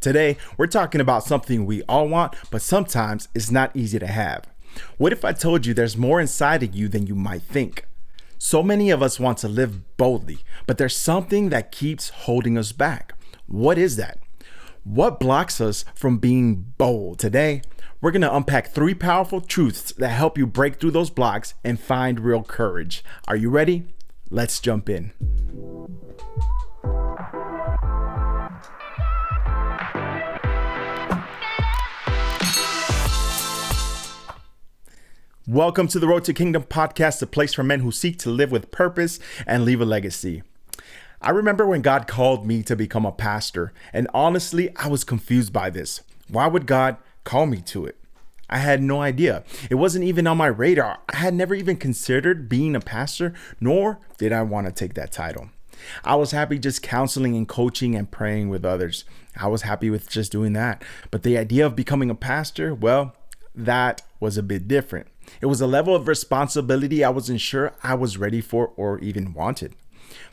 Today, we're talking about something we all want, but sometimes it's not easy to have. What if I told you there's more inside of you than you might think? So many of us want to live boldly, but there's something that keeps holding us back. What is that? What blocks us from being bold? Today, we're going to unpack 3 powerful truths that help you break through those blocks and find real courage. Are you ready? Let's jump in. Welcome to the Road to Kingdom podcast, a place for men who seek to live with purpose and leave a legacy. I remember when God called me to become a pastor, and honestly, I was confused by this. Why would God call me to it? I had no idea. It wasn't even on my radar. I had never even considered being a pastor, nor did I want to take that title. I was happy just counseling and coaching and praying with others. I was happy with just doing that. But the idea of becoming a pastor, well, that was a bit different. It was a level of responsibility I wasn't sure I was ready for or even wanted.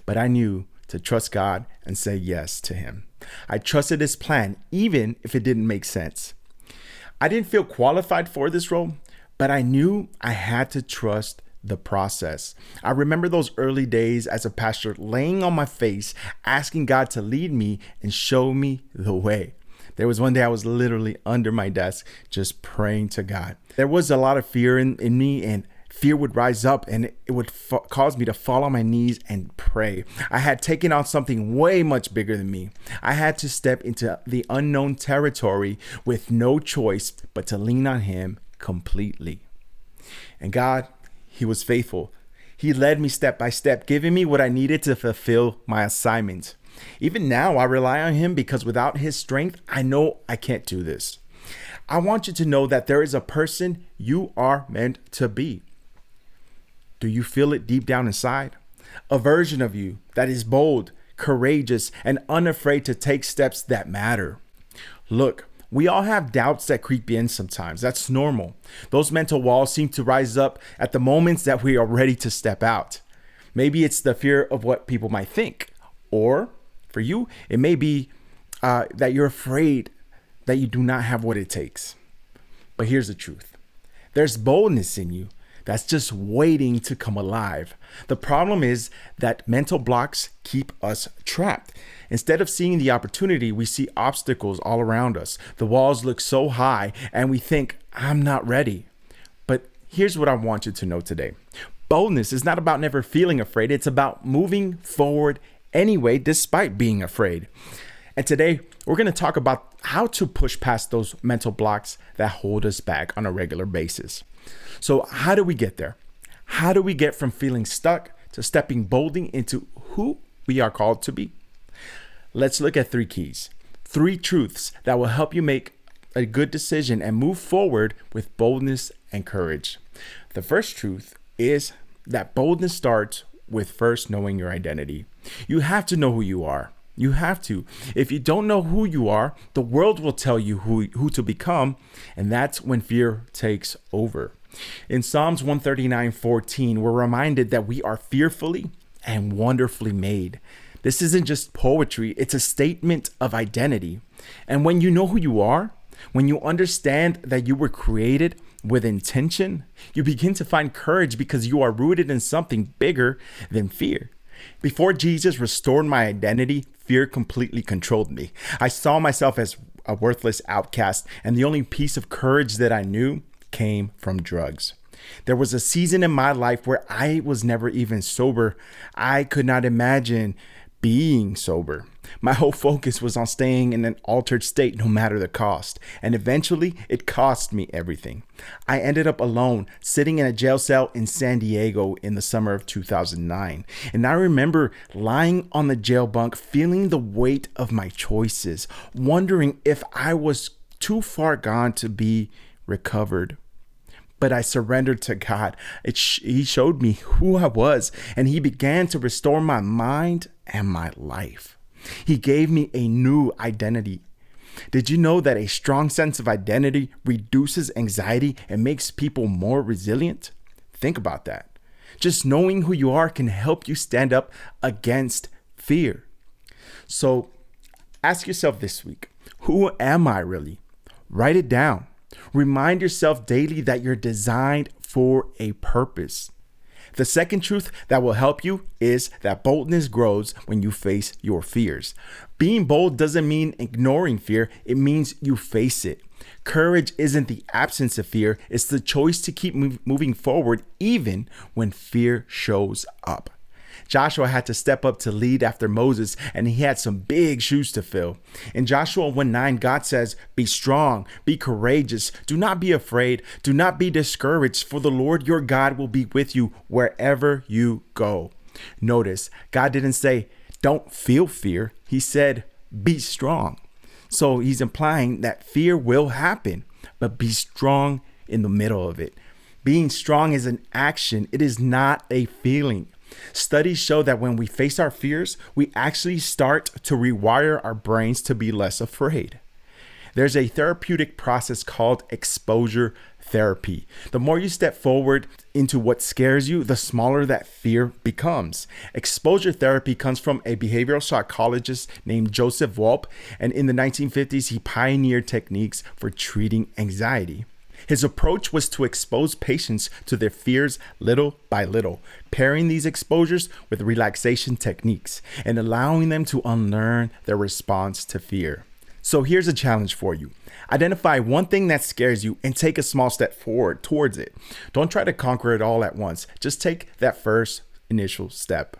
But I knew to trust God and say yes to Him. I trusted His plan, even if it didn't make sense. I didn't feel qualified for this role, but I knew I had to trust the process. I remember those early days as a pastor laying on my face, asking God to lead me and show me the way. There was one day I was literally under my desk just praying to God. There was a lot of fear in me, and fear would rise up and it would cause me to fall on my knees and pray. I had taken on something way much bigger than me. I had to step into the unknown territory with no choice but to lean on Him completely. And God, He was faithful. He led me step by step, giving me what I needed to fulfill my assignment. Even now, I rely on Him because without His strength, I know I can't do this. I want you to know that there is a person you are meant to be. Do you feel it deep down inside? A version of you that is bold, courageous, and unafraid to take steps that matter. Look, we all have doubts that creep in sometimes. That's normal. Those mental walls seem to rise up at the moments that we are ready to step out. Maybe it's the fear of what people might think, or for you, it may be that you're afraid that you do not have what it takes. But here's the truth. There's boldness in you that's just waiting to come alive. The problem is that mental blocks keep us trapped. Instead of seeing the opportunity, we see obstacles all around us. The walls look so high and we think, I'm not ready. But here's what I want you to know today. Boldness is not about never feeling afraid. It's about moving forward anyway, despite being afraid. And today, we're going to talk about how to push past those mental blocks that hold us back on a regular basis. So how do we get there? How do we get from feeling stuck to stepping boldly into who we are called to be? Let's look at 3 keys, 3 truths that will help you make a good decision and move forward with boldness and courage. The first truth is that boldness starts with first knowing your identity. You have to know who you are. You have to. If you don't know who you are, the world will tell you who to become, and that's when fear takes over. In Psalms 139:14, we're reminded that we are fearfully and wonderfully made. This isn't just poetry, it's a statement of identity. And when you know who you are, when you understand that you were created with intention, you begin to find courage because you are rooted in something bigger than fear. Before Jesus restored my identity, fear completely controlled me. I saw myself as a worthless outcast, and the only piece of courage that I knew came from drugs. There was a season in my life where I was never even sober. I could not imagine being sober. My whole focus was on staying in an altered state no matter the cost. And eventually it cost me everything. I ended up alone, sitting in a jail cell in San Diego in the summer of 2009. And I remember lying on the jail bunk, feeling the weight of my choices, wondering if I was too far gone to be recovered. But I surrendered to God. He showed me who I was, and He began to restore my mind and my life. He gave me a new identity. Did you know that a strong sense of identity reduces anxiety and makes people more resilient? Think about that. Just knowing who you are can help you stand up against fear. So ask yourself this week, Who am I really? Write it down. Remind yourself daily that you're designed for a purpose. The second truth that will help you is that boldness grows when you face your fears. Being bold doesn't mean ignoring fear, it means you face it. Courage isn't the absence of fear, it's the choice to keep moving forward even when fear shows up. Joshua had to step up to lead after Moses, and he had some big shoes to fill. In Joshua 1:9, God says, "Be strong, be courageous, do not be afraid, do not be discouraged, for the Lord your God will be with you wherever you go." Notice, God didn't say, "Don't feel fear." He said, "Be strong." So he's implying that fear will happen, but be strong in the middle of it. Being strong is an action, it is not a feeling. Studies show that when we face our fears, we actually start to rewire our brains to be less afraid. There's a therapeutic process called exposure therapy. The more you step forward into what scares you, the smaller that fear becomes. Exposure therapy comes from a behavioral psychologist named Joseph Wolpe, and in the 1950s, he pioneered techniques for treating anxiety. His approach was to expose patients to their fears little by little, pairing these exposures with relaxation techniques and allowing them to unlearn their response to fear. So here's a challenge for you. Identify one thing that scares you and take a small step forward towards it. Don't try to conquer it all at once. Just take that first initial step.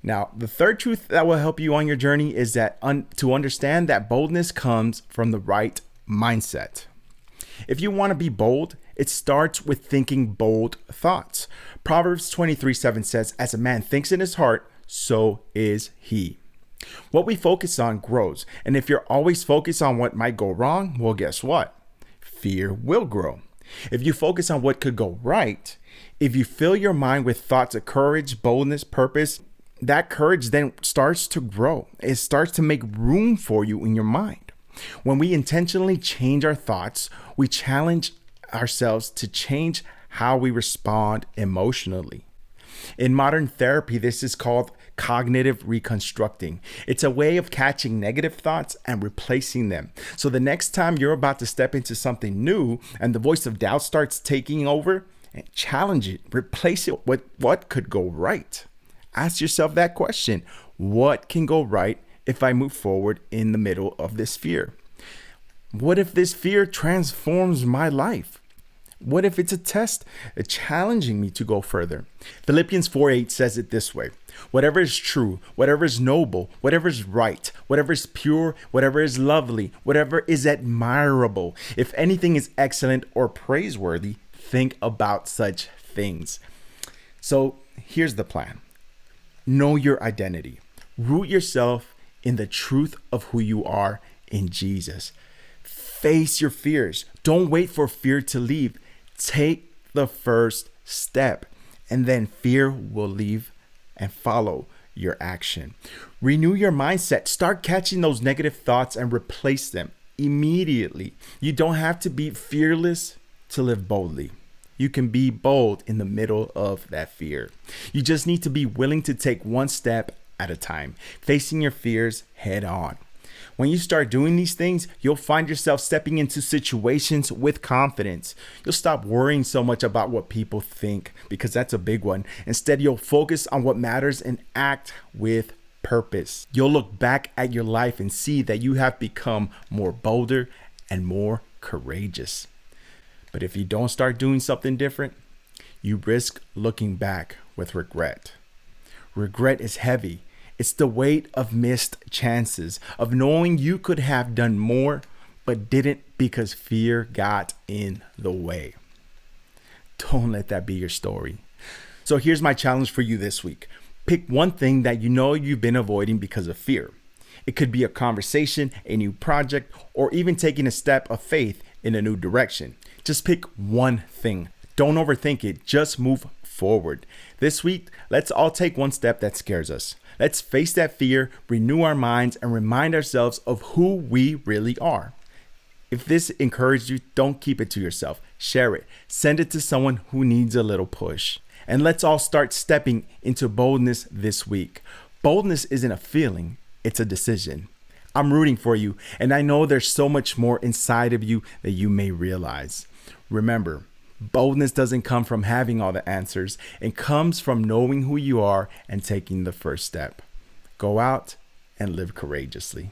Now, the third truth that will help you on your journey is that to understand that boldness comes from the right mindset. If you want to be bold, it starts with thinking bold thoughts. Proverbs 23:7 says, "As a man thinks in his heart, so is he." What we focus on grows. And if you're always focused on what might go wrong, well, guess what? Fear will grow. If you focus on what could go right, if you fill your mind with thoughts of courage, boldness, purpose, that courage then starts to grow. It starts to make room for you in your mind. When we intentionally change our thoughts, we challenge ourselves to change how we respond emotionally. In modern therapy, this is called cognitive reconstructing. It's a way of catching negative thoughts and replacing them. So the next time you're about to step into something new and the voice of doubt starts taking over, challenge it, replace it with what could go right. Ask yourself that question: what can go right if I move forward in the middle of this fear? What if this fear transforms my life? What if it's a test challenging me to go further? Philippians 4:8 says it this way: "Whatever is true, whatever is noble, whatever is right, whatever is pure, whatever is lovely, whatever is admirable, if anything is excellent or praiseworthy, think about such things." So here's the plan. Know your identity. Root yourself in the truth of who you are in Jesus. Face your fears. Don't wait for fear to leave. Take the first step, and then fear will leave and follow your action. Renew your mindset. Start catching those negative thoughts and replace them immediately. You don't have to be fearless to live boldly. You can be bold in the middle of that fear. You just need to be willing to take one step at a time, facing your fears head on. When you start doing these things, you'll find yourself stepping into situations with confidence. You'll stop worrying so much about what people think, because that's a big one. Instead, you'll focus on what matters and act with purpose. You'll look back at your life and see that you have become more bolder and more courageous. But if you don't start doing something different, you risk looking back with regret. Regret is heavy. It's the weight of missed chances, of knowing you could have done more, but didn't because fear got in the way. Don't let that be your story. So here's my challenge for you this week. Pick one thing that you know you've been avoiding because of fear. It could be a conversation, a new project, or even taking a step of faith in a new direction. Just pick one thing. Don't overthink it. Just move forward. This week, let's all take one step that scares us. Let's face that fear, renew our minds, and remind ourselves of who we really are. If this encouraged you, don't keep it to yourself. Share it. Send it to someone who needs a little push. And let's all start stepping into boldness this week. Boldness isn't a feeling, it's a decision. I'm rooting for you, and I know there's so much more inside of you that you may realize. Remember, boldness doesn't come from having all the answers. It comes from knowing who you are and taking the first step. Go out and live courageously.